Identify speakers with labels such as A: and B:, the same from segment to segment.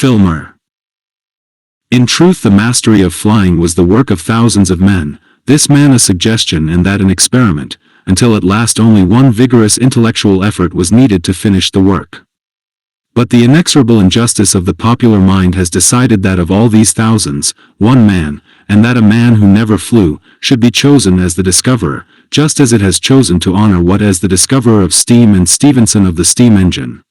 A: Filmer. In truth, the mastery of flying was the work of thousands of men, this man a suggestion and that an experiment, until at last only one vigorous intellectual effort was needed to finish the work. But the inexorable injustice of the popular mind has decided that of all these thousands, one man, and that a man who never flew, should be chosen as the discoverer, just as it has chosen to honor Watt as the discoverer of steam and Stephenson of the steam engine.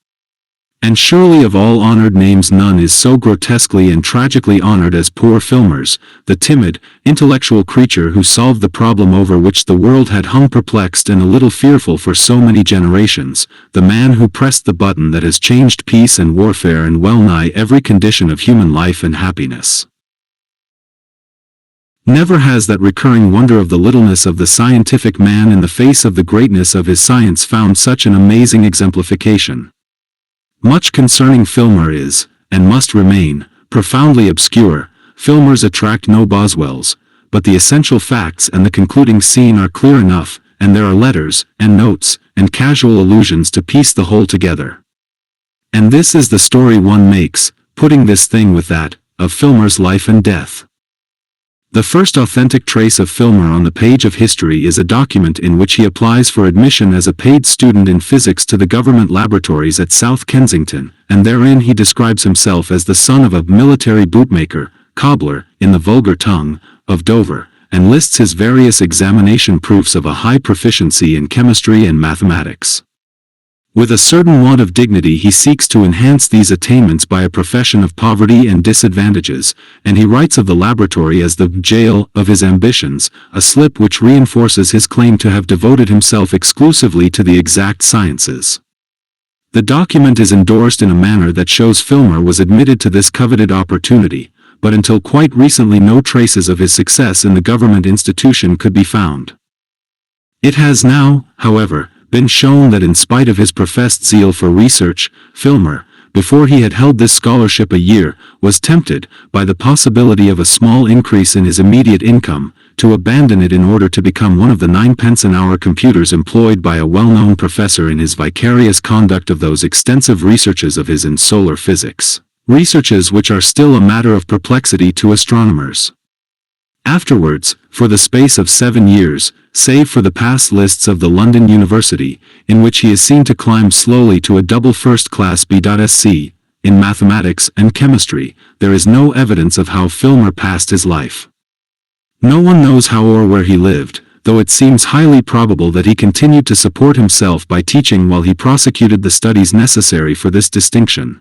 A: And surely of all honored names none is so grotesquely and tragically honored as poor Filmer's, the timid, intellectual creature who solved the problem over which the world had hung perplexed and a little fearful for so many generations, the man who pressed the button that has changed peace and warfare and well-nigh every condition of human life and happiness. Never has that recurring wonder of the littleness of the scientific man in the face of the greatness of his science found such an amazing exemplification. Much concerning Filmer is, and must remain, profoundly obscure. Filmers attract no Boswells, but the essential facts and the concluding scene are clear enough, and there are letters, and notes, and casual allusions to piece the whole together. And this is the story one makes, putting this thing with that, of Filmer's life and death. The first authentic trace of Filmer on the page of history is a document in which he applies for admission as a paid student in physics to the government laboratories at South Kensington, and therein he describes himself as the son of a military bootmaker, cobbler, in the vulgar tongue, of Dover, and lists his various examination proofs of a high proficiency in chemistry and mathematics. With a certain want of dignity he seeks to enhance these attainments by a profession of poverty and disadvantages, and he writes of the laboratory as the jail of his ambitions, a slip which reinforces his claim to have devoted himself exclusively to the exact sciences. The document is endorsed in a manner that shows Filmer was admitted to this coveted opportunity, but until quite recently no traces of his success in the government institution could be found. It has now, however, been shown that in spite of his professed zeal for research, Filmer, before he had held this scholarship a year, was tempted, by the possibility of a small increase in his immediate income, to abandon it in order to become one of the 9 pence an hour computers employed by a well-known professor in his vicarious conduct of those extensive researches of his in solar physics, researches which are still a matter of perplexity to astronomers. Afterwards, for the space of 7 years, save for the pass lists of the London University, in which he is seen to climb slowly to a double first-class B.Sc. in mathematics and chemistry, there is no evidence of how Filmer passed his life. No one knows how or where he lived, though it seems highly probable that he continued to support himself by teaching while he prosecuted the studies necessary for this distinction.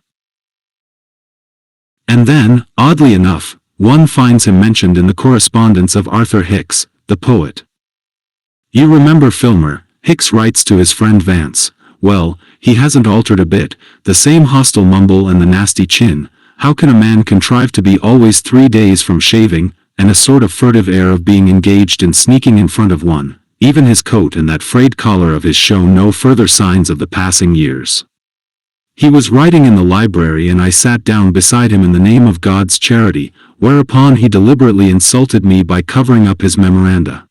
A: And then, oddly enough, one finds him mentioned in the correspondence of Arthur Hicks, the poet. You remember Filmer, Hicks writes to his friend Vance. Well, he hasn't altered a bit, the same hostile mumble and the nasty chin. How can a man contrive to be always 3 days from shaving, and a sort of furtive air of being engaged in sneaking in front of one? Even his coat and that frayed collar of his show no further signs of the passing years. He was writing in the library and I sat down beside him in the name of God's charity, whereupon he deliberately insulted me by covering up his memoranda.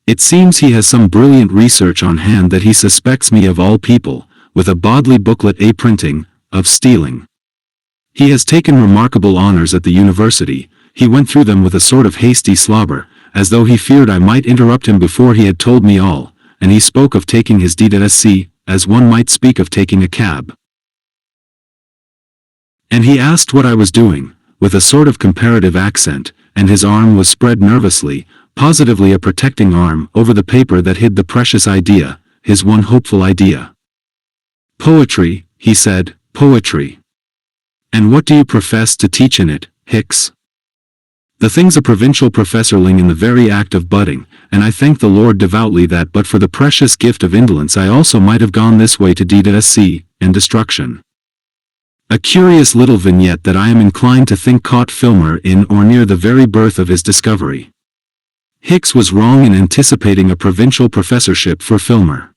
A: It seems he has some brilliant research on hand that he suspects me of all people, with a Bodley booklet printing, of stealing. He has taken remarkable honors at the university. He went through them with a sort of hasty slobber, as though he feared I might interrupt him before he had told me all, and he spoke of taking his D.Sc., as one might speak of taking a cab. And he asked what I was doing, with a sort of comparative accent, and his arm was spread nervously, positively a protecting arm, over the paper that hid the precious idea, his one hopeful idea. Poetry, he said, poetry. And what do you profess to teach in it, Hicks? The thing's a provincial professorling in the very act of budding, and I thank the Lord devoutly that but for the precious gift of indolence I also might have gone this way to D.Sc. and destruction. A curious little vignette that I am inclined to think caught Filmer in or near the very birth of his discovery. Hicks was wrong in anticipating a provincial professorship for Filmer.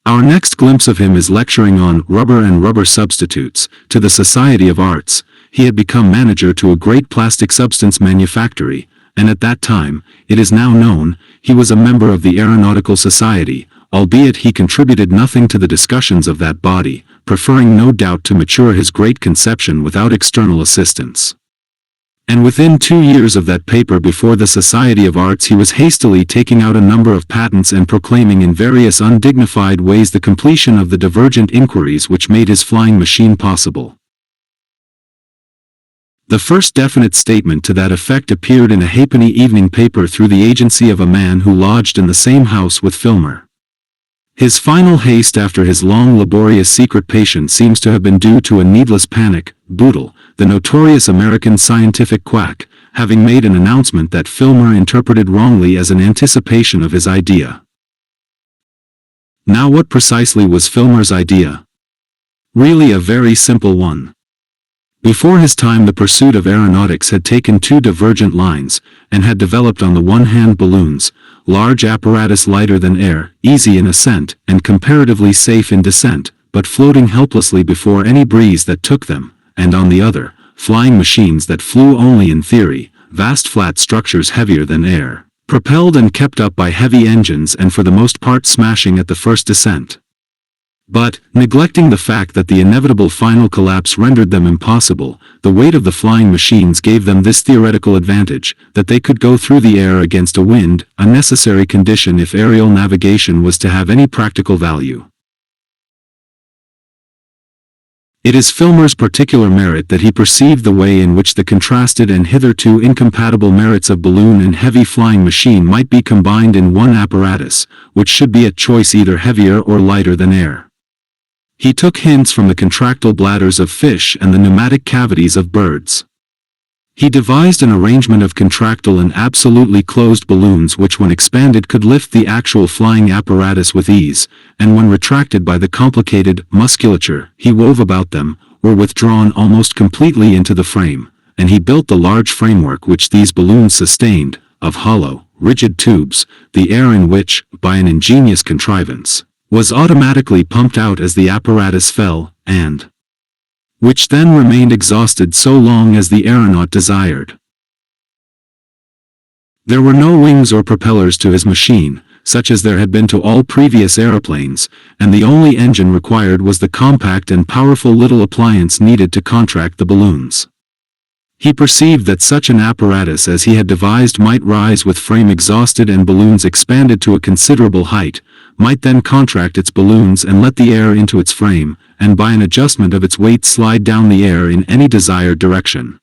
A: Our next glimpse of him is lecturing on rubber and rubber substitutes to the Society of Arts. He had become manager to a great plastic substance manufactory, and at that time, it is now known, he was a member of the Aeronautical Society, albeit he contributed nothing to the discussions of that body, preferring no doubt to mature his great conception without external assistance. And within 2 years of that paper before the Society of Arts he was hastily taking out a number of patents and proclaiming in various undignified ways the completion of the divergent inquiries which made his flying machine possible. The first definite statement to that effect appeared in a halfpenny evening paper through the agency of a man who lodged in the same house with Filmer. His final haste after his long laborious secret patient seems to have been due to a needless panic. Bootle, the notorious American scientific quack, having made an announcement that Filmer interpreted wrongly as an anticipation of his idea. Now what precisely was Filmer's idea? Really a very simple one. Before his time the pursuit of aeronautics had taken two divergent lines, and had developed on the one hand balloons, large apparatus lighter than air, easy in ascent, and comparatively safe in descent, but floating helplessly before any breeze that took them, and on the other, flying machines that flew only in theory, vast flat structures heavier than air, propelled and kept up by heavy engines and for the most part smashing at the first descent. But, neglecting the fact that the inevitable final collapse rendered them impossible, the weight of the flying machines gave them this theoretical advantage, that they could go through the air against a wind, a necessary condition if aerial navigation was to have any practical value. It is Filmer's particular merit that he perceived the way in which the contrasted and hitherto incompatible merits of balloon and heavy flying machine might be combined in one apparatus, which should be at choice either heavier or lighter than air. He took hints from the contractile bladders of fish and the pneumatic cavities of birds. He devised an arrangement of contractile and absolutely closed balloons which when expanded could lift the actual flying apparatus with ease, and when retracted by the complicated musculature he wove about them, were withdrawn almost completely into the frame, and he built the large framework which these balloons sustained, of hollow, rigid tubes, the air in which, by an ingenious contrivance, was automatically pumped out as the apparatus fell, and which then remained exhausted so long as the aeronaut desired. There were no wings or propellers to his machine, such as there had been to all previous aeroplanes, and the only engine required was the compact and powerful little appliance needed to contract the balloons. He perceived that such an apparatus as he had devised might rise with frame exhausted and balloons expanded to a considerable height, might then contract its balloons and let the air into its frame, and by an adjustment of its weight slide down the air in any desired direction.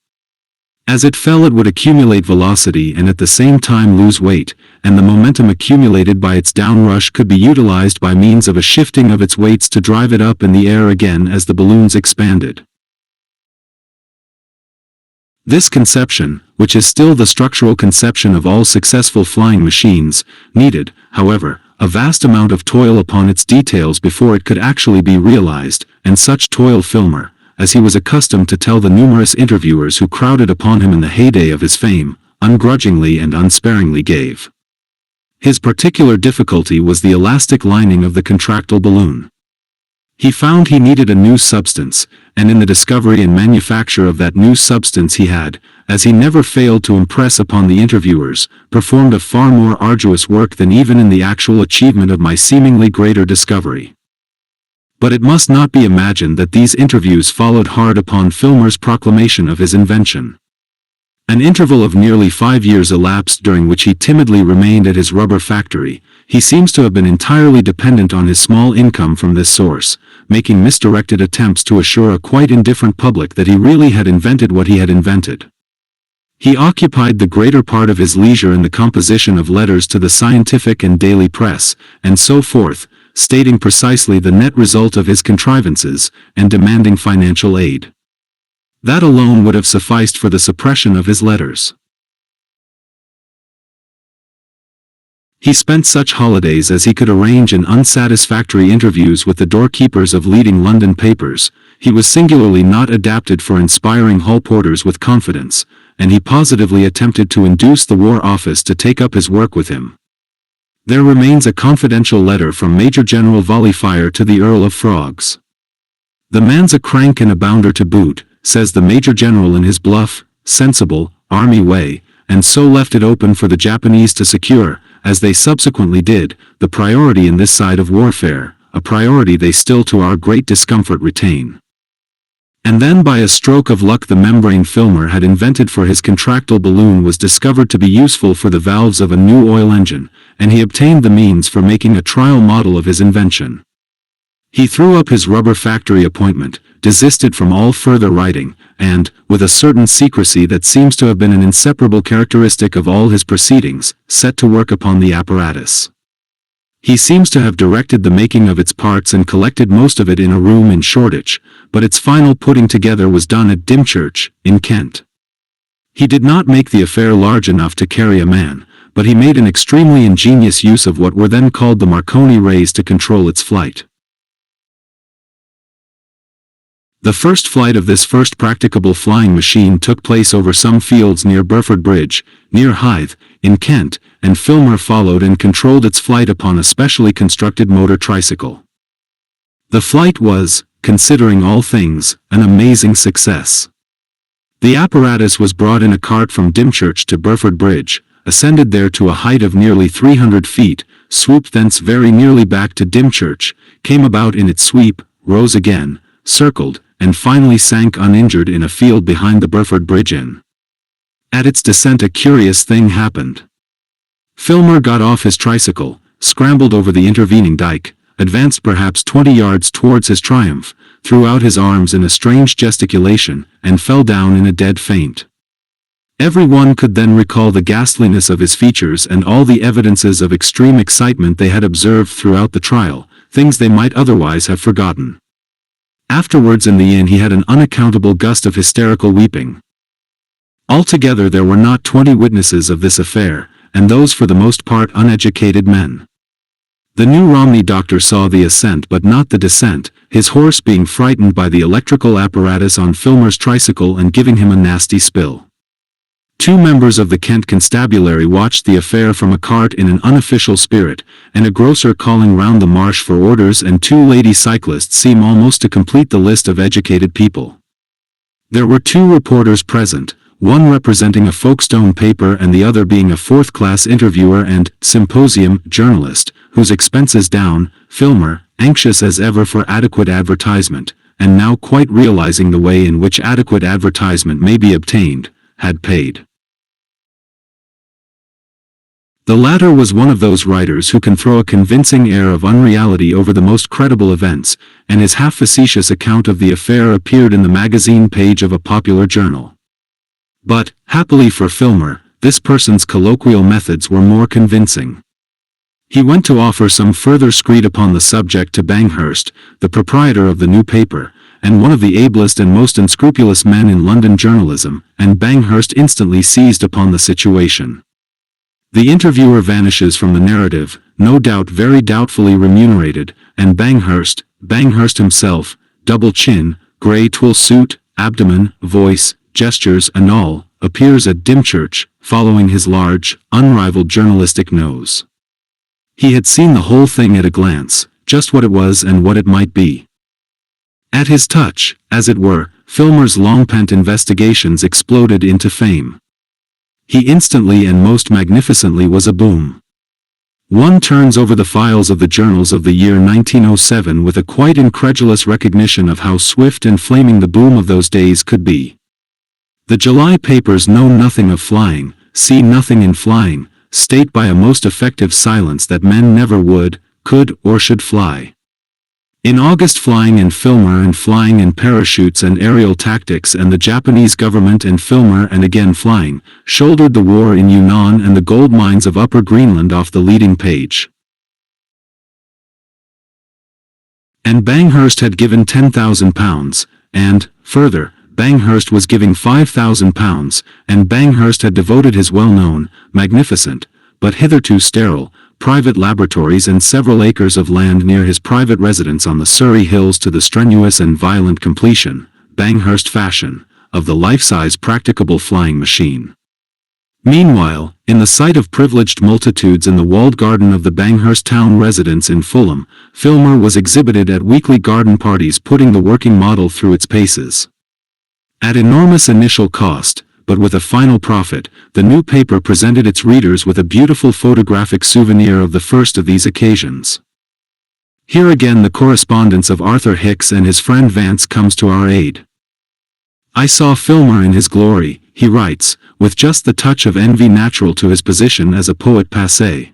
A: As it fell it would accumulate velocity and at the same time lose weight, and the momentum accumulated by its downrush could be utilized by means of a shifting of its weights to drive it up in the air again as the balloons expanded. This conception, which is still the structural conception of all successful flying machines, needed, however, a vast amount of toil upon its details before it could actually be realized, and such toil Filmer, as he was accustomed to tell the numerous interviewers who crowded upon him in the heyday of his fame, ungrudgingly and unsparingly gave. His particular difficulty was the elastic lining of the contractile balloon. He found he needed a new substance, and in the discovery and manufacture of that new substance he had, as he never failed to impress upon the interviewers, performed a far more arduous work than even in the actual achievement of my seemingly greater discovery. But it must not be imagined that these interviews followed hard upon Filmer's proclamation of his invention. An interval of nearly 5 years elapsed during which he timidly remained at his rubber factory. He seems to have been entirely dependent on his small income from this source, making misdirected attempts to assure a quite indifferent public that he really had invented what he had invented. He occupied the greater part of his leisure in the composition of letters to the scientific and daily press, and so forth, stating precisely the net result of his contrivances, and demanding financial aid. That alone would have sufficed for the suppression of his letters. He spent such holidays as he could arrange in unsatisfactory interviews with the doorkeepers of leading London papers. He was singularly not adapted for inspiring hall porters with confidence, and he positively attempted to induce the War Office to take up his work with him. There remains a confidential letter from Major General Volleyfire to the Earl of Frogs. "The man's a crank and a bounder to boot," says the Major General in his bluff, sensible, army way, and so left it open for the Japanese to secure, as they subsequently did, the priority in this side of warfare, a priority they still to our great discomfort retain. And then by a stroke of luck the membrane Filmer had invented for his contractile balloon was discovered to be useful for the valves of a new oil engine, and he obtained the means for making a trial model of his invention. He threw up his rubber factory appointment, desisted from all further writing, and, with a certain secrecy that seems to have been an inseparable characteristic of all his proceedings, set to work upon the apparatus. He seems to have directed the making of its parts and collected most of it in a room in Shoreditch, but its final putting together was done at Dymchurch, in Kent. He did not make the affair large enough to carry a man, but he made an extremely ingenious use of what were then called the Marconi rays to control its flight. The first flight of this first practicable flying machine took place over some fields near Burford Bridge, near Hythe, in Kent, and Filmer followed and controlled its flight upon a specially constructed motor tricycle. The flight was, considering all things, an amazing success. The apparatus was brought in a cart from Dymchurch to Burford Bridge, ascended there to a height of nearly 300 feet, swooped thence very nearly back to Dymchurch, came about in its sweep, rose again, circled, and finally sank uninjured in a field behind the Burford Bridge Inn. At its descent a curious thing happened. Filmer got off his tricycle, scrambled over the intervening dike, advanced perhaps 20 yards towards his triumph, threw out his arms in a strange gesticulation, and fell down in a dead faint. Every one could then recall the ghastliness of his features and all the evidences of extreme excitement they had observed throughout the trial, things they might otherwise have forgotten. Afterwards in the inn he had an unaccountable gust of hysterical weeping. Altogether there were not 20 witnesses of this affair, and those for the most part uneducated men. The New Romney doctor saw the ascent but not the descent, his horse being frightened by the electrical apparatus on Filmer's tricycle and giving him a nasty spill. 2 members of the Kent constabulary watched the affair from a cart in an unofficial spirit, and a grocer calling round the marsh for orders, and 2 lady cyclists seem almost to complete the list of educated people. There were 2 reporters present, one representing a Folkestone paper and the other being a 4th-class interviewer and symposium journalist, whose expenses down, Filmer, anxious as ever for adequate advertisement, and now quite realizing the way in which adequate advertisement may be obtained, had paid. The latter was one of those writers who can throw a convincing air of unreality over the most credible events, and his half-facetious account of the affair appeared in the magazine page of a popular journal. But, happily for Filmer, this person's colloquial methods were more convincing. He went to offer some further screed upon the subject to Banghurst, the proprietor of the new paper, and one of the ablest and most unscrupulous men in London journalism, and Banghurst instantly seized upon the situation. The interviewer vanishes from the narrative, no doubt very doubtfully remunerated, and Banghurst himself, double chin, grey twill suit, abdomen, voice, gestures and all, appears at Dymchurch, following his large, unrivaled journalistic nose. He had seen the whole thing at a glance, just what it was and what it might be. At his touch, as it were, Filmer's long-pent investigations exploded into fame. He instantly and most magnificently was a boom. One turns over the files of the journals of the year 1907 with a quite incredulous recognition of how swift and flaming the boom of those days could be. The July papers know nothing of flying, see nothing in flying, state by a most effective silence that men never would, could or should fly. In August flying and Filmer and flying and parachutes and aerial tactics and the Japanese government and Filmer and again flying, shouldered the war in Yunnan and the gold mines of Upper Greenland off the leading page. And Banghurst had given £10,000, and, further, Banghurst was giving £5,000, and Banghurst had devoted his well-known, magnificent, but hitherto sterile, private laboratories and several acres of land near his private residence on the Surrey Hills to the strenuous and violent completion, Banghurst fashion, of the life-size practicable flying machine. Meanwhile, in the sight of privileged multitudes in the walled garden of the Banghurst town residence in Fulham, Filmer was exhibited at weekly garden parties putting the working model through its paces. At enormous initial cost, but with a final profit, the new paper presented its readers with a beautiful photographic souvenir of the first of these occasions. Here again the correspondence of Arthur Hicks and his friend Vance comes to our aid. I saw Filmer in his glory, he writes, with just the touch of envy natural to his position as a poet passé.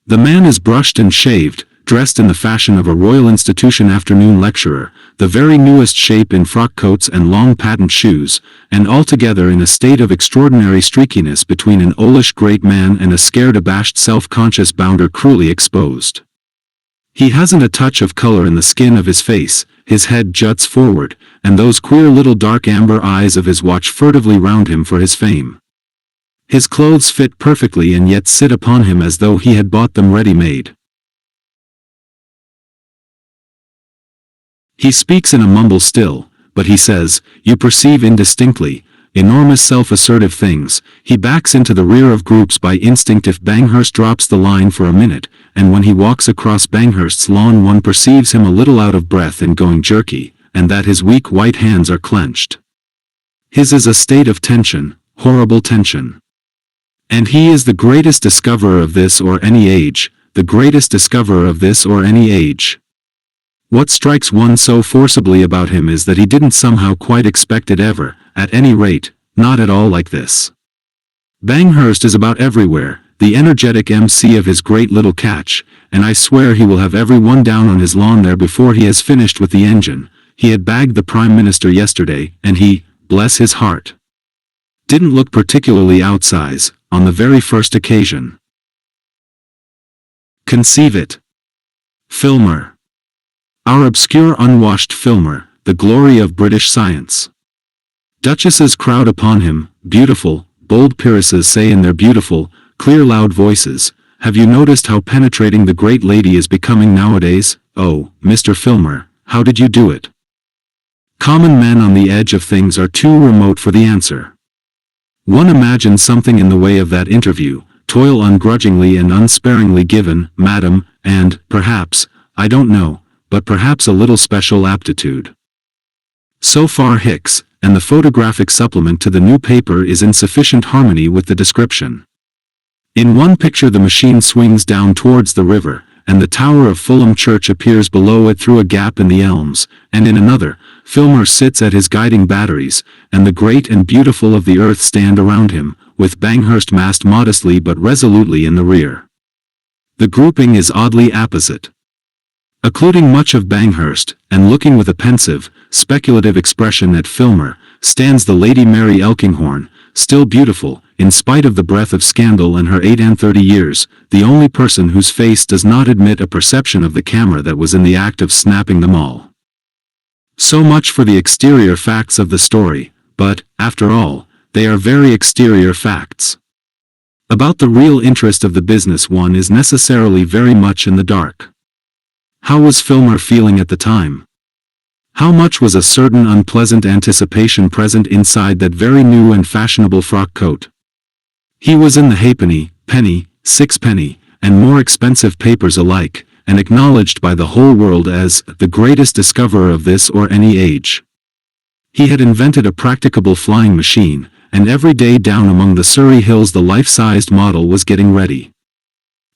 A: The man is brushed and shaved, dressed in the fashion of a Royal Institution afternoon lecturer, the very newest shape in frock coats and long patent shoes, and altogether in a state of extraordinary streakiness between an owlish great man and a scared abashed self-conscious bounder cruelly exposed. He hasn't a touch of color in the skin of his face, his head juts forward, and those queer little dark amber eyes of his watch furtively round him for his fame. His clothes fit perfectly and yet sit upon him as though he had bought them ready-made. He speaks in a mumble still, but he says, you perceive indistinctly, enormous self-assertive things. He backs into the rear of groups by instinct if Banghurst drops the line for a minute, and when he walks across Banghurst's lawn one perceives him a little out of breath and going jerky, and that his weak white hands are clenched. His is a state of tension, horrible tension. And he is the greatest discoverer of this or any age, the greatest discoverer of this or any age. What strikes one so forcibly about him is that he didn't somehow quite expect it ever, at any rate, not at all like this. Banghurst is about everywhere, the energetic MC of his great little catch, and I swear he will have every one down on his lawn there before he has finished with the engine. He had bagged the Prime Minister yesterday, and he, bless his heart, didn't look particularly outsize, on the very first occasion. Conceive it. Filmer. Our obscure unwashed Filmer, the glory of British science. Duchesses crowd upon him, beautiful, bold peeresses say in their beautiful, clear loud voices, have you noticed how penetrating the great lady is becoming nowadays? Oh, Mr. Filmer, how did you do it? Common men on the edge of things are too remote for the answer. One imagines something in the way of that interview, toil ungrudgingly and unsparingly given, madam, and, perhaps, I don't know, but perhaps a little special aptitude. So far Hicks, and the photographic supplement to the new paper is in sufficient harmony with the description. In one picture the machine swings down towards the river, and the tower of Fulham Church appears below it through a gap in the elms, and in another, Filmer sits at his guiding batteries, and the great and beautiful of the earth stand around him, with Banghurst massed modestly but resolutely in the rear. The grouping is oddly apposite. Occluding much of Banghurst, and looking with a pensive, speculative expression at Filmer, stands the Lady Mary Elkinghorn, still beautiful, in spite of the breath of scandal and her 38 years, the only person whose face does not admit a perception of the camera that was in the act of snapping them all. So much for the exterior facts of the story, but, after all, they are very exterior facts. About the real interest of the business one is necessarily very much in the dark. How was Filmer feeling at the time? How much was a certain unpleasant anticipation present inside that very new and fashionable frock coat? He was in the halfpenny, penny, sixpenny, and more expensive papers alike, and acknowledged by the whole world as the greatest discoverer of this or any age. He had invented a practicable flying machine, and every day down among the Surrey hills the life-sized model was getting ready.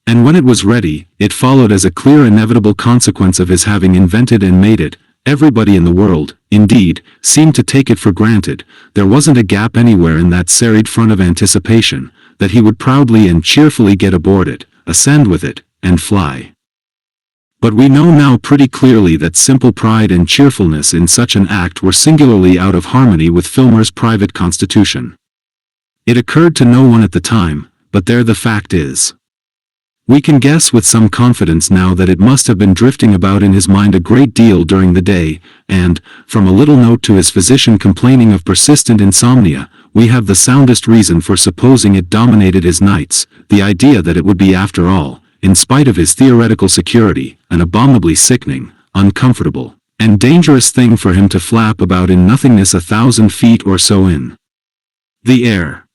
A: And when it was ready, it followed as a clear inevitable consequence of his having invented and made it. Everybody in the world, indeed, seemed to take it for granted, there wasn't a gap anywhere in that serried front of anticipation, that he would proudly and cheerfully get aboard it, ascend with it, and fly. But we know now pretty clearly that simple pride and cheerfulness in such an act were singularly out of harmony with Filmer's private constitution. It occurred to no one at the time, but there the fact is. We can guess with some confidence now that it must have been drifting about in his mind a great deal during the day, and, from a little note to his physician complaining of persistent insomnia, we have the soundest reason for supposing it dominated his nights, the idea that it would be after all, in spite of his theoretical security, an abominably sickening, uncomfortable, and dangerous thing for him to flap about in nothingness 1,000 feet or so in the air.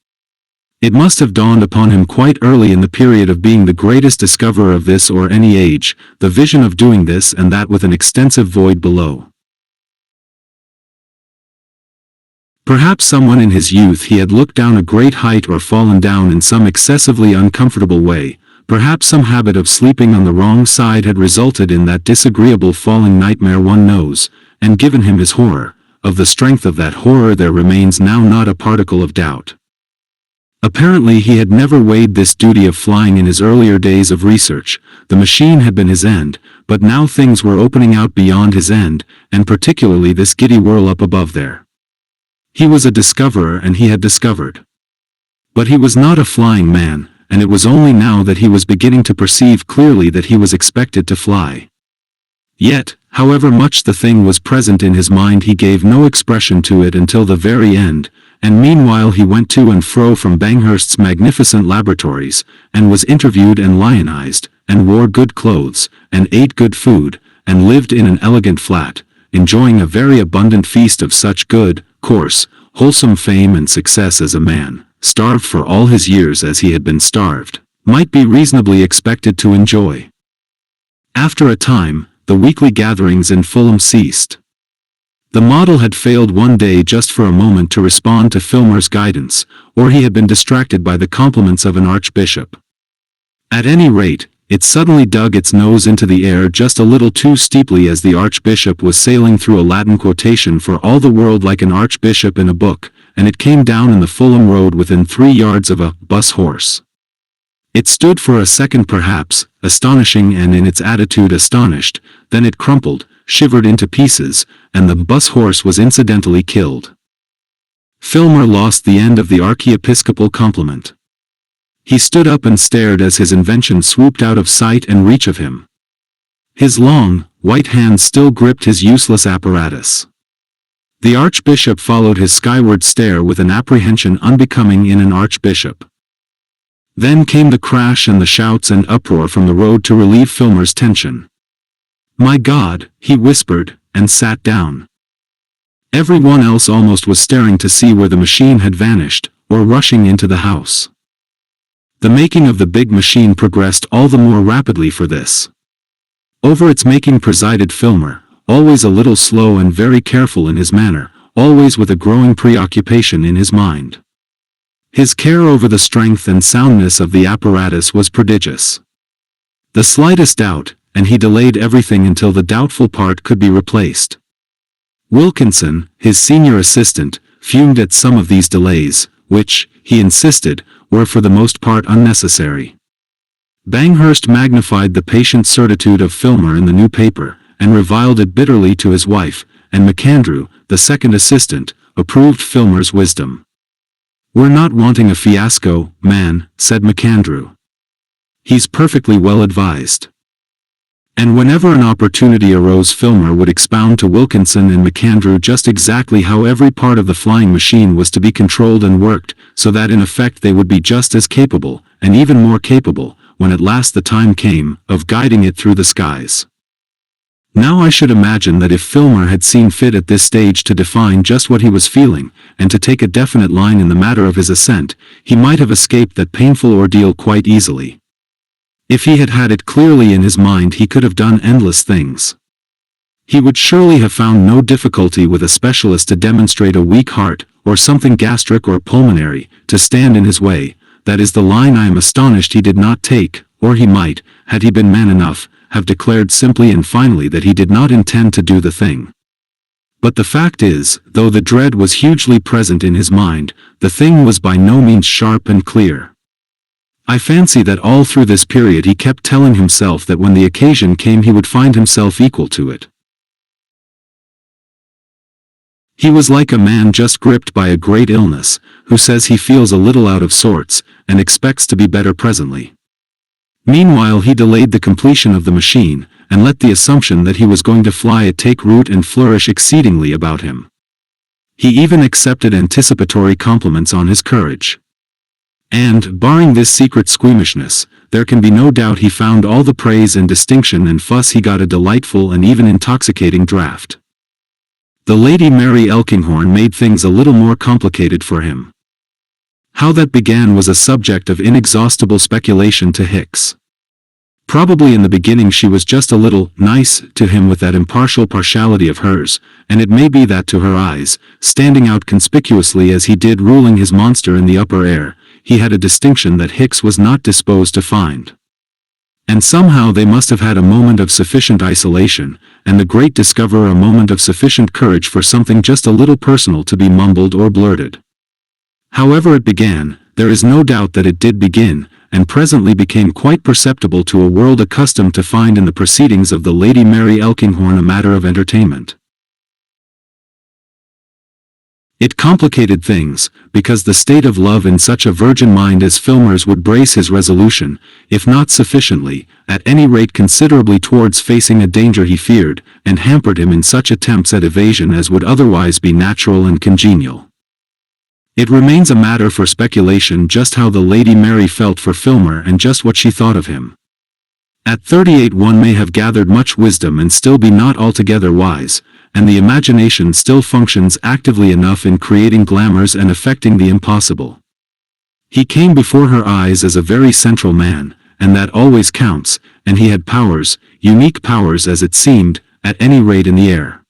A: It must have dawned upon him quite early in the period of being the greatest discoverer of this or any age, the vision of doing this and that with an extensive void below. Perhaps someone in his youth he had looked down a great height or fallen down in some excessively uncomfortable way, Perhaps some habit of sleeping on the wrong side had resulted in that disagreeable falling nightmare one knows, and given him his horror. Of the strength of that horror there remains now not a particle of doubt. Apparently he had never weighed this duty of flying in his earlier days of research. The machine had been his end, but now things were opening out beyond his end, and particularly this giddy whirl up above there. He was a discoverer and he had discovered. But he was not a flying man, and it was only now that he was beginning to perceive clearly that he was expected to fly. Yet, however much the thing was present in his mind, he gave no expression to it until the very end, and meanwhile he went to and fro from Banghurst's magnificent laboratories, and was interviewed and lionized, and wore good clothes, and ate good food, and lived in an elegant flat, enjoying a very abundant feast of such good, coarse, wholesome fame and success as a man, starved for all his years as he had been starved, might be reasonably expected to enjoy. After a time, the weekly gatherings in Fulham ceased. The model had failed one day just for a moment to respond to Filmer's guidance, or he had been distracted by the compliments of an archbishop. At any rate, it suddenly dug its nose into the air just a little too steeply as the archbishop was sailing through a Latin quotation for all the world like an archbishop in a book, and it came down in the Fulham road within 3 yards of a bus horse. It stood for a second perhaps, astonishing and in its attitude astonished, then it crumpled, shivered into pieces, and the bus horse was incidentally killed. Filmer lost the end of the archiepiscopal compliment. He stood up and stared as his invention swooped out of sight and reach of him. His long, white hands still gripped his useless apparatus. The archbishop followed his skyward stare with an apprehension unbecoming in an archbishop. Then came the crash and the shouts and uproar from the road to relieve Filmer's tension. "My God," he whispered, and sat down. Everyone else almost was staring to see where the machine had vanished, or rushing into the house. The making of the big machine progressed all the more rapidly for this. Over its making presided Filmer, always a little slow and very careful in his manner, always with a growing preoccupation in his mind. His care over the strength and soundness of the apparatus was prodigious. The slightest doubt, and he delayed everything until the doubtful part could be replaced. Wilkinson, his senior assistant, fumed at some of these delays, which, he insisted, were for the most part unnecessary. Banghurst magnified the patient certitude of Filmer in the new paper, and reviled it bitterly to his wife, and MacAndrew, the second assistant, approved Filmer's wisdom. "We're not wanting a fiasco, man," said MacAndrew. "He's perfectly well advised." And whenever an opportunity arose, Filmer would expound to Wilkinson and MacAndrew just exactly how every part of the flying machine was to be controlled and worked, so that in effect they would be just as capable, and even more capable, when at last the time came, of guiding it through the skies. Now I should imagine that if Filmer had seen fit at this stage to define just what he was feeling, and to take a definite line in the matter of his ascent, he might have escaped that painful ordeal quite easily. If he had had it clearly in his mind, he could have done endless things. He would surely have found no difficulty with a specialist to demonstrate a weak heart, or something gastric or pulmonary, to stand in his way. That is the line I am astonished he did not take, or he might, had he been man enough, have declared simply and finally that he did not intend to do the thing. But the fact is, though the dread was hugely present in his mind, the thing was by no means sharp and clear. I fancy that all through this period he kept telling himself that when the occasion came he would find himself equal to it. He was like a man just gripped by a great illness, who says he feels a little out of sorts, and expects to be better presently. Meanwhile he delayed the completion of the machine, and let the assumption that he was going to fly it take root and flourish exceedingly about him. He even accepted anticipatory compliments on his courage. And, barring this secret squeamishness, there can be no doubt he found all the praise and distinction and fuss he got a delightful and even intoxicating draught. The Lady Mary Elkinghorn made things a little more complicated for him. How that began was a subject of inexhaustible speculation to Hicks. Probably in the beginning she was just a little nice to him with that impartial partiality of hers, and it may be that to her eyes, standing out conspicuously as he did ruling his monster in the upper air, he had a distinction that Hicks was not disposed to find. And somehow they must have had a moment of sufficient isolation, and the great discoverer a moment of sufficient courage for something just a little personal to be mumbled or blurted. However it began, there is no doubt that it did begin, and presently became quite perceptible to a world accustomed to find in the proceedings of the Lady Mary Elkinghorn a matter of entertainment. It complicated things, because the state of love in such a virgin mind as Filmer's would brace his resolution, if not sufficiently, at any rate considerably towards facing a danger he feared, and hampered him in such attempts at evasion as would otherwise be natural and congenial. It remains a matter for speculation just how the Lady Mary felt for Filmer and just what she thought of him. At 38 one may have gathered much wisdom and still be not altogether wise, and the imagination still functions actively enough in creating glamours and effecting the impossible. He came before her eyes as a very central man, and that always counts, and he had powers, unique powers as it seemed, at any rate in the air.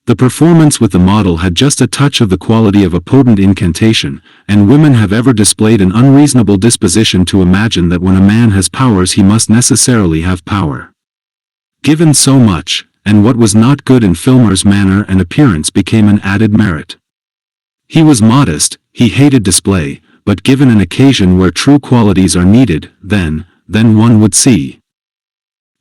A: The performance with the model had just a touch of the quality of a potent incantation, and women have ever displayed an unreasonable disposition to imagine that when a man has powers he must necessarily have power. Given so much, and what was not good in Filmer's manner and appearance became an added merit. He was modest, he hated display, but given an occasion where true qualities are needed, then one would see.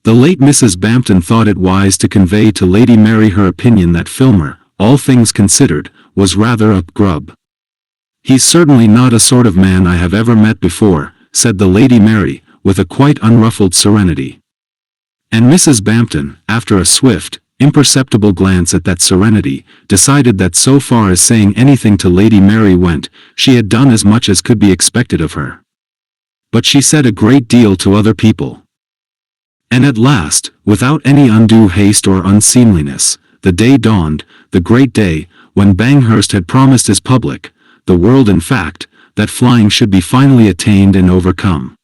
A: The late Mrs. Bampton thought it wise to convey to Lady Mary her opinion that Filmer, all things considered, was rather a grub. "He's certainly not a sort of man I have ever met before," said the Lady Mary, with a quite unruffled serenity. And Mrs. Bampton, after a swift, imperceptible glance at that serenity, decided that so far as saying anything to Lady Mary went, she had done as much as could be expected of her. But she said a great deal to other people. And at last, without any undue haste or unseemliness, the day dawned, the great day, when Banghurst had promised his public, the world in fact, that flying should be finally attained and overcome.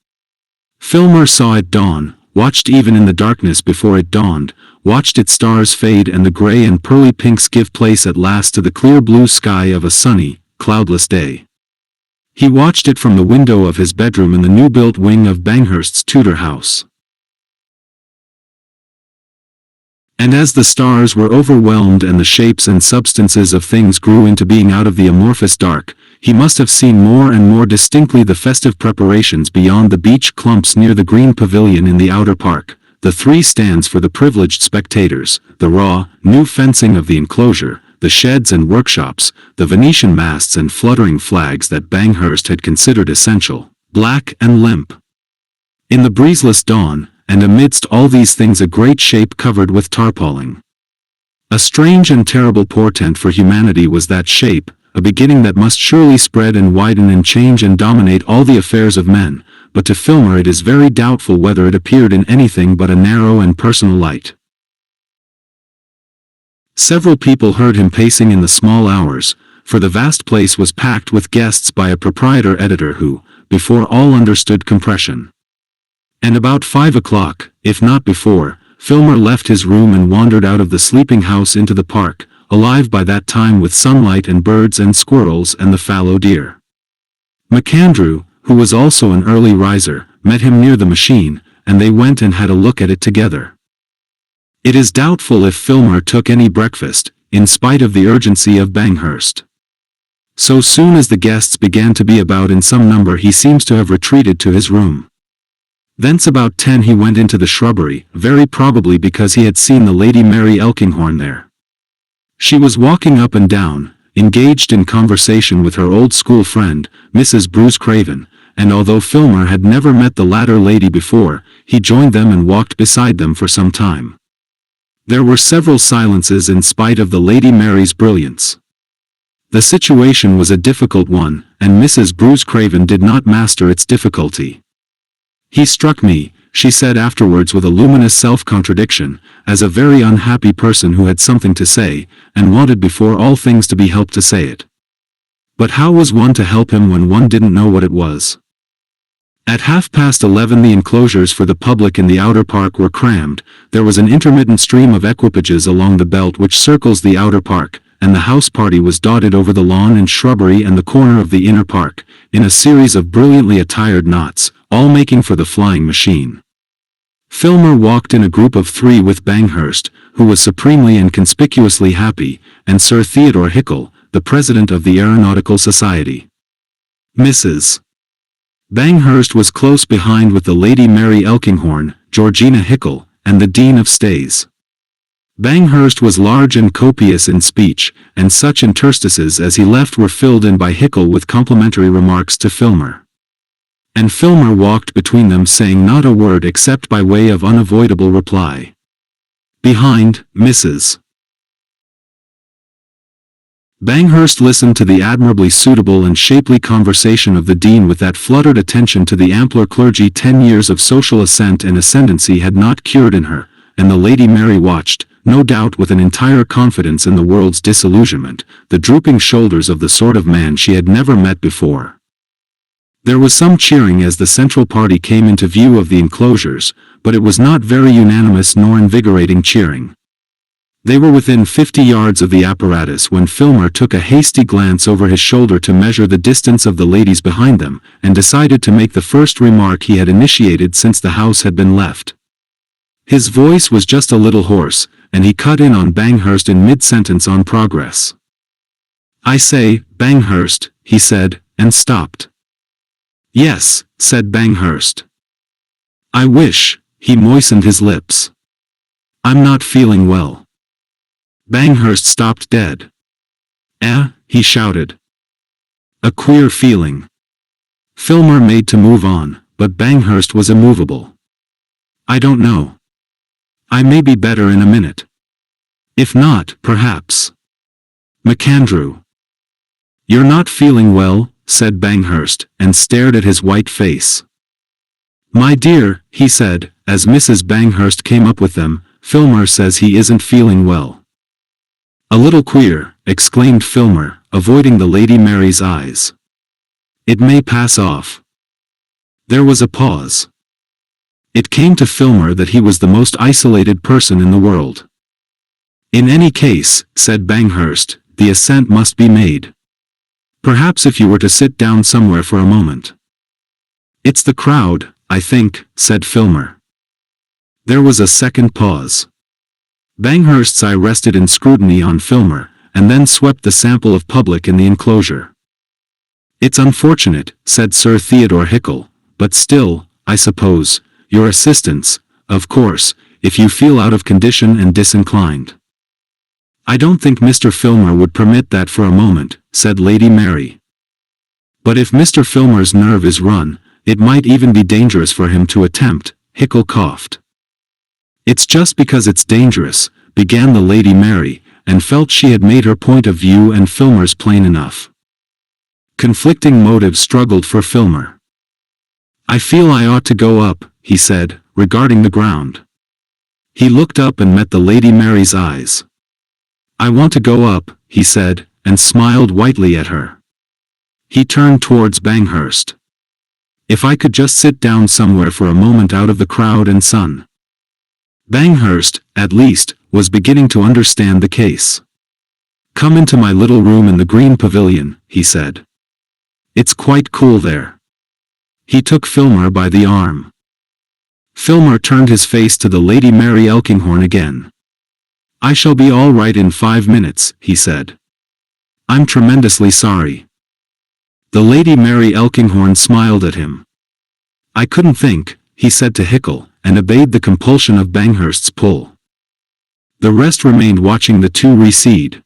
A: Filmer saw it dawn, watched even in the darkness before it dawned, watched its stars fade and the gray and pearly pinks give place at last to the clear blue sky of a sunny, cloudless day. He watched it from the window of his bedroom in the new-built wing of Banghurst's Tudor house. And as the stars were overwhelmed and the shapes and substances of things grew into being out of the amorphous dark, he must have seen more and more distinctly the festive preparations beyond the beech clumps near the green pavilion in the outer park, the 3 stands for the privileged spectators, the raw, new fencing of the enclosure, the sheds and workshops, the Venetian masts and fluttering flags that Banghurst had considered essential, black and limp. In the breezeless dawn, and amidst all these things a great shape covered with tarpauling. A strange and terrible portent for humanity was that shape, a beginning that must surely spread and widen and change and dominate all the affairs of men, but to Filmer it is very doubtful whether it appeared in anything but a narrow and personal light. Several people heard him pacing in the small hours, for the vast place was packed with guests by a proprietor-editor who, before all understood compression. And about 5 o'clock, if not before, Filmer left his room and wandered out of the sleeping house into the park, alive by that time with sunlight and birds and squirrels and the fallow deer. MacAndrew, who was also an early riser, met him near the machine, and they went and had a look at it together. It is doubtful if Filmer took any breakfast, in spite of the urgency of Banghurst. So soon as the guests began to be about in some number he seems to have retreated to his room. Thence about 10 he went into the shrubbery, very probably because he had seen the Lady Mary Elkinghorn there. She was walking up and down, engaged in conversation with her old school friend, Mrs. Bruce Craven, and although Filmer had never met the latter lady before, he joined them and walked beside them for some time. There were several silences in spite of the Lady Mary's brilliance. The situation was a difficult one, and Mrs. Bruce Craven did not master its difficulty. "He struck me," she said afterwards with a luminous self-contradiction, "as a very unhappy person who had something to say, and wanted before all things to be helped to say it. But how was one to help him when one didn't know what it was?" At 11:30 the enclosures for the public in the outer park were crammed, there was an intermittent stream of equipages along the belt which circles the outer park, and the house party was dotted over the lawn and shrubbery and the corner of the inner park, in a series of brilliantly attired knots, all making for the flying machine. Filmer walked in a group of 3 with Banghurst, who was supremely and conspicuously happy, and Sir Theodore Hickle, the president of the Aeronautical Society. Mrs. Banghurst was close behind with the Lady Mary Elkinghorn, Georgina Hickle, and the Dean of Stays. Banghurst was large and copious in speech, and such interstices as he left were filled in by Hickle with complimentary remarks to Filmer. And Filmer walked between them saying not a word except by way of unavoidable reply. Behind, Mrs. Banghurst listened to the admirably suitable and shapely conversation of the Dean with that fluttered attention to the ampler clergy 10 years of social ascent and ascendancy had not cured in her, and the Lady Mary watched, no doubt with an entire confidence in the world's disillusionment, the drooping shoulders of the sort of man she had never met before. There was some cheering as the central party came into view of the enclosures, but it was not very unanimous nor invigorating cheering. They were within 50 yards of the apparatus when Filmer took a hasty glance over his shoulder to measure the distance of the ladies behind them, and decided to make the first remark he had initiated since the house had been left. His voice was just a little hoarse, and he cut in on Banghurst in mid-sentence on progress. "I say, Banghurst," he said, and stopped. "Yes," said Banghurst. "I wish," he moistened his lips. "I'm not feeling well." Banghurst stopped dead. He shouted. "A queer feeling." Filmer made to move on, but Banghurst was immovable. "I don't know. I may be better in a minute. If not, perhaps." "MacAndrew." "You're not feeling well," said Banghurst, and stared at his white face. "My dear," he said, as Mrs. Banghurst came up with them, "Filmer says he isn't feeling well." "A little queer," exclaimed Filmer, avoiding the Lady Mary's eyes. "It may pass off." There was a pause. It came to Filmer that he was the most isolated person in the world. "In any case," said Banghurst, "the ascent must be made. Perhaps if you were to sit down somewhere for a moment." "It's the crowd, I think," said Filmer. There was a second pause. Banghurst's eye rested in scrutiny on Filmer, and then swept the sample of public in the enclosure. "It's unfortunate," said Sir Theodore Hickle, "but still, I suppose, your assistance, of course, if you feel out of condition and disinclined." "I don't think Mr. Filmer would permit that for a moment," said Lady Mary. "But if Mr. Filmer's nerve is run, it might even be dangerous for him to attempt," Hickle coughed. "It's just because it's dangerous," began the Lady Mary, and felt she had made her point of view and Filmer's plain enough. Conflicting motives struggled for Filmer. "I feel I ought to go up," he said, regarding the ground. He looked up and met the Lady Mary's eyes. "I want to go up," he said, and smiled whitely at her. He turned towards Banghurst. "If I could just sit down somewhere for a moment out of the crowd and sun." Banghurst, at least, was beginning to understand the case. "Come into my little room in the green pavilion," he said. "It's quite cool there." He took Filmer by the arm. Filmer turned his face to the Lady Mary Elkinghorn again. "I shall be all right in 5 minutes," he said. "I'm tremendously sorry." The Lady Mary Elkinghorn smiled at him. "I couldn't think," he said to Hickle, and obeyed the compulsion of Banghurst's pull. The rest remained watching the two recede.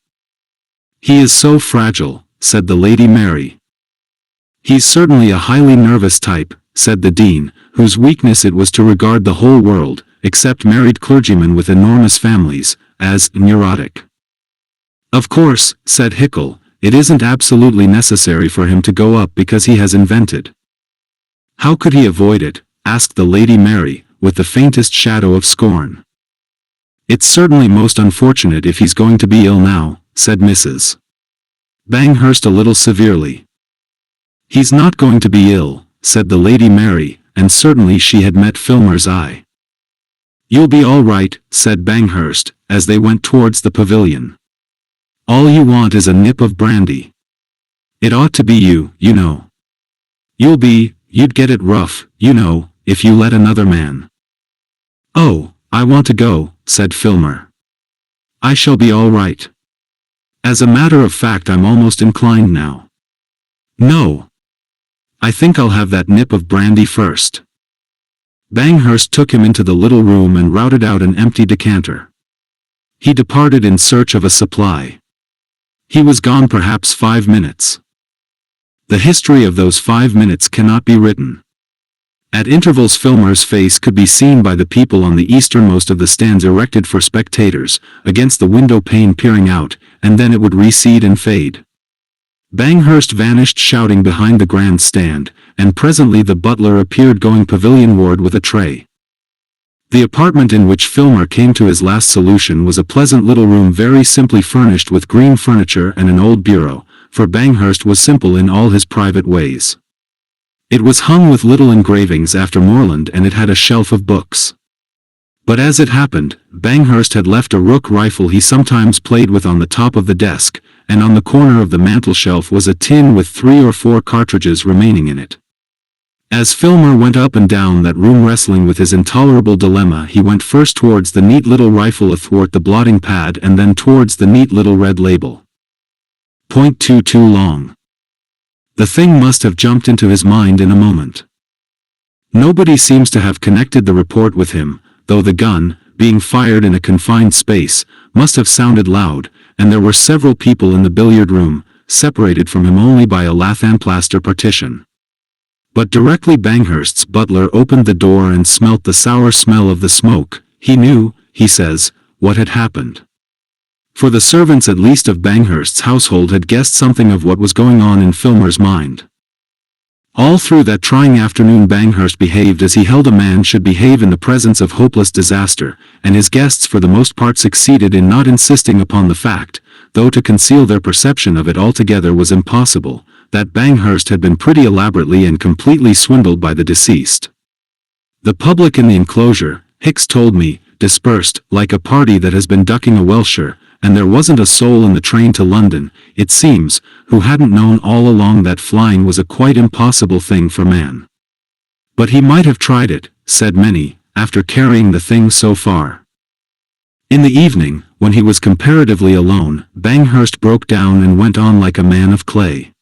A: "He is so fragile," said the Lady Mary. "He's certainly a highly nervous type," said the Dean, whose weakness it was to regard the whole world, except married clergymen with enormous families, as neurotic. "Of course," said Hickle, "it isn't absolutely necessary for him to go up because he has invented." "How could he avoid it?" asked the Lady Mary, with the faintest shadow of scorn. "It's certainly most unfortunate if he's going to be ill now," said Mrs. Banghurst a little severely. "He's not going to be ill," said the Lady Mary, and certainly she had met Filmer's eye. "You'll be all right," said Banghurst, as they went towards the pavilion. "All you want is a nip of brandy. It ought to be you, you know. You'd get it rough, you know, if you let another man." "Oh, I want to go," said Filmer. "I shall be all right. As a matter of fact, I'm almost inclined now." "No. I think I'll have that nip of brandy first." Banghurst took him into the little room and routed out an empty decanter. He departed in search of a supply. He was gone perhaps 5 minutes. The history of those 5 minutes cannot be written. At intervals Filmer's face could be seen by the people on the easternmost of the stands erected for spectators, against the window pane peering out, and then it would recede and fade. Banghurst vanished shouting behind the grand stand, and presently the butler appeared going pavilionward with a tray. The apartment in which Filmer came to his last solution was a pleasant little room very simply furnished with green furniture and an old bureau, for Banghurst was simple in all his private ways. It was hung with little engravings after Morland, and it had a shelf of books. But as it happened, Banghurst had left a rook rifle he sometimes played with on the top of the desk, and on the corner of the mantel-shelf was a tin with 3 or 4 cartridges remaining in it. As Filmer went up and down that room wrestling with his intolerable dilemma, he went first towards the neat little rifle athwart the blotting pad and then towards the neat little red label. .22 long. The thing must have jumped into his mind in a moment. Nobody seems to have connected the report with him, though the gun, being fired in a confined space, must have sounded loud, and there were several people in the billiard room, separated from him only by a lathan-plaster partition. But directly Banghurst's butler opened the door and smelt the sour smell of the smoke, he knew, he says, what had happened. For the servants at least of Banghurst's household had guessed something of what was going on in Filmer's mind. All through that trying afternoon Banghurst behaved as he held a man should behave in the presence of hopeless disaster, and his guests for the most part succeeded in not insisting upon the fact, though to conceal their perception of it altogether was impossible, that Banghurst had been pretty elaborately and completely swindled by the deceased. The public in the enclosure, Hicks told me, dispersed, like a party that has been ducking a welsher, and there wasn't a soul in the train to London, it seems, who hadn't known all along that flying was a quite impossible thing for man. But he might have tried it, said many, after carrying the thing so far. In the evening, when he was comparatively alone, Banghurst broke down and went on like a man of clay.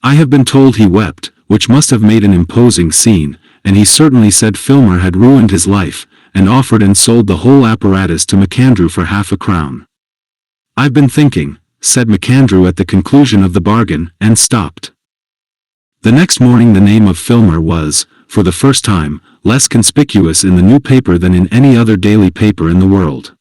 A: I have been told he wept, which must have made an imposing scene, and he certainly said Filmer had ruined his life, and offered and sold the whole apparatus to MacAndrew for £half-a-crown. "I've been thinking," said MacAndrew at the conclusion of the bargain, and stopped. The next morning the name of Filmer was, for the first time, less conspicuous in the new paper than in any other daily paper in the world.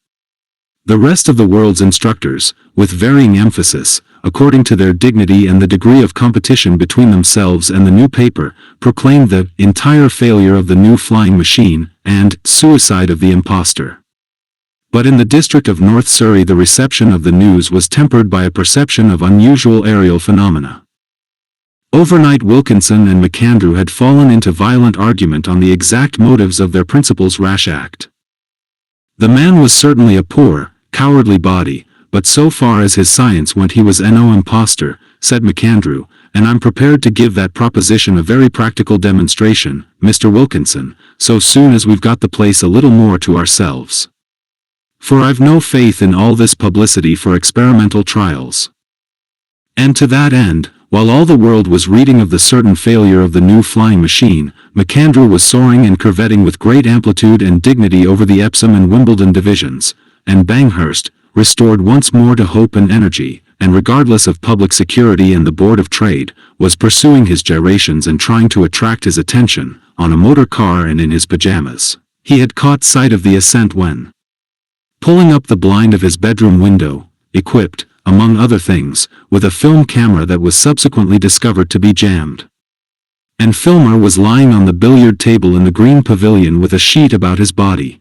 A: The rest of the world's instructors, with varying emphasis, according to their dignity and the degree of competition between themselves and the new paper, proclaimed the entire failure of the new flying machine, and suicide of the impostor. But in the district of North Surrey the reception of the news was tempered by a perception of unusual aerial phenomena. Overnight Wilkinson and MacAndrew had fallen into violent argument on the exact motives of their principal's rash act. The man was certainly a poor, cowardly body, but so far as his science went he was no impostor, said MacAndrew, and I'm prepared to give that proposition a very practical demonstration, Mr. Wilkinson, so soon as we've got the place a little more to ourselves. For I've no faith in all this publicity for experimental trials. And to that end, while all the world was reading of the certain failure of the new flying machine, MacAndrew was soaring and curvetting with great amplitude and dignity over the Epsom and Wimbledon divisions, and Banghurst, restored once more to hope and energy, and regardless of public security and the Board of Trade, was pursuing his gyrations and trying to attract his attention, on a motor car and in his pajamas. He had caught sight of the ascent when, pulling up the blind of his bedroom window, equipped, among other things, with a film camera that was subsequently discovered to be jammed. And Filmer was lying on the billiard table in the green pavilion with a sheet about his body.